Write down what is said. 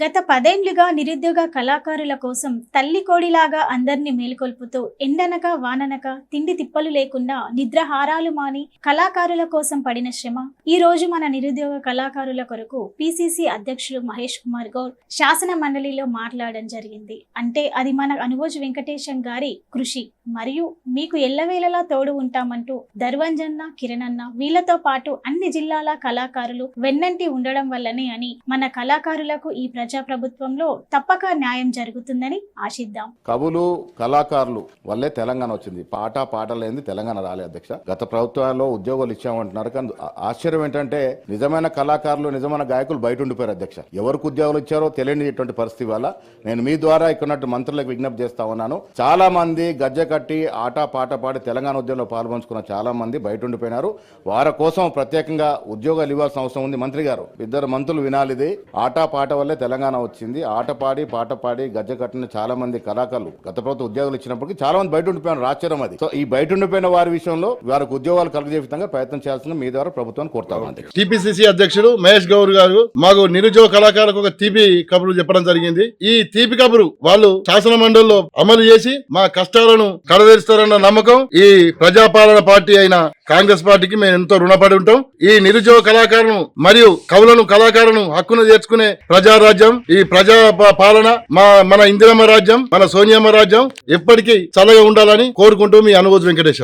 గత 10 ఏళ్లుగా నిరుద్యోగ కళాకారుల కోసం తల్లి కోడిలాగా అందరినీ మేల్కొల్పుతూ ఎండనక వాననక తిండి తిప్పలు లేకుండా నిద్రహారాలు మాని కళాకారుల కోసం పడిన శ్రమ ఈ రోజు మన నిరుద్యోగ కళాకారుల కొరకు పిసిసి అధ్యక్షులు మహేష్ కుమార్ గౌడ్ శాసన మండలిలో మాట్లాడడం జరిగింది. అంటే అది మన అనుభోజ్ వెంకటేశం గారి కృషి మరియు మీకు ఎల్లవేళలా తోడు ఉంటామంటూ ధర్వంజన్న కిరణన్న వీళ్లతో పాటు అన్ని జిల్లాల కళాకారులు వెన్నంటి ఉండడం వల్లనే అని మన కళాకారులకు ఈ ప్రజాప్రభుత్వంలో తప్పక న్యాయం జరుగుతుందని ఆశిద్దాం. కవులు కళాకారులు వల్లే తెలంగాణ వచ్చింది. పాట లేని తెలంగాణ రాలే అధ్యక్ష. గత ప్రభుత్వాల్లో ఉద్యోగాలు ఇచ్చామంటున్నారు, కానీ ఆశ్చర్యం ఏంటంటే నిజమైన కళాకారులు నిజమైన గాయకులు బయట ఉండిపోయారు అధ్యక్ష. ఎవరికి ఉద్యోగాలు ఇచ్చారో తెలియనిటువంటి పరిస్థితి వల్ల నేను మీ ద్వారా ఇక్కడ మంత్రులకు విజ్ఞప్తి చేస్తా ఉన్నాను. చాలా మంది గజ్జె కట్టి పాట పాడి తెలంగాణ ఉద్యమంలో పాల్పంచుకున్న చాలా మంది బయట ఉండిపోయినారు. వారి కోసం ప్రత్యేకంగా ఉద్యోగాలు ఇవ్వాల్సిన అవసరం ఉంది. మంత్రి గారు, ఇద్దరు మంత్రులు వినాలిది. పాట వల్లే తెలంగాణ వచ్చింది. పాట పాడి గజ్జె కట్టిన చాలా మంది కళాకారులు గత ప్రభుత్వం ఉద్యోగాలు ఇచ్చినప్పటికీ చాలా మంది బయట ఉండిపోయిన ఆశ్చర్యం అది. సో ఈ బయట ఉండిపోయిన వారి విషయంలో వారికి ఉద్యోగాలు కలుగజే విధంగా ప్రయత్నం చేయాల్సిన మీ ద్వారా ప్రభుత్వాన్ని కోరుతాం. టిపిసిసి అధ్యక్షుడు మహేష్ గౌడ్ గారు మాకు నిరుద్యోగ కళాకారులకు ఒక తీపి కబురు చెప్పడం జరిగింది. ఈ తీపి కబురు వాళ్ళు శాసన మండలిలో అమలు చేసి మా కష్టాలను కడతీరుస్తారన్న నమ్మకం ఈ ప్రజాపాలన పార్టీ అయిన కాంగ్రెస్ పార్టీకి మేము ఎంతో రుణపడి ఉంటాం. ఈ నిరుద్యోగ కళాకారులను మరియు కవులను కళాకారులను హక్కును చేర్చుకునే ప్రజారాజ్యం, ఈ ప్రజా పాలన మన ఇందిరమ్మ రాజ్యం, మన సోనియమ్మ రాజ్యం ఎప్పటికీ చల్లగా ఉండాలని కోరుకుంటూ మీ అనుభూతి వెంకటేశం.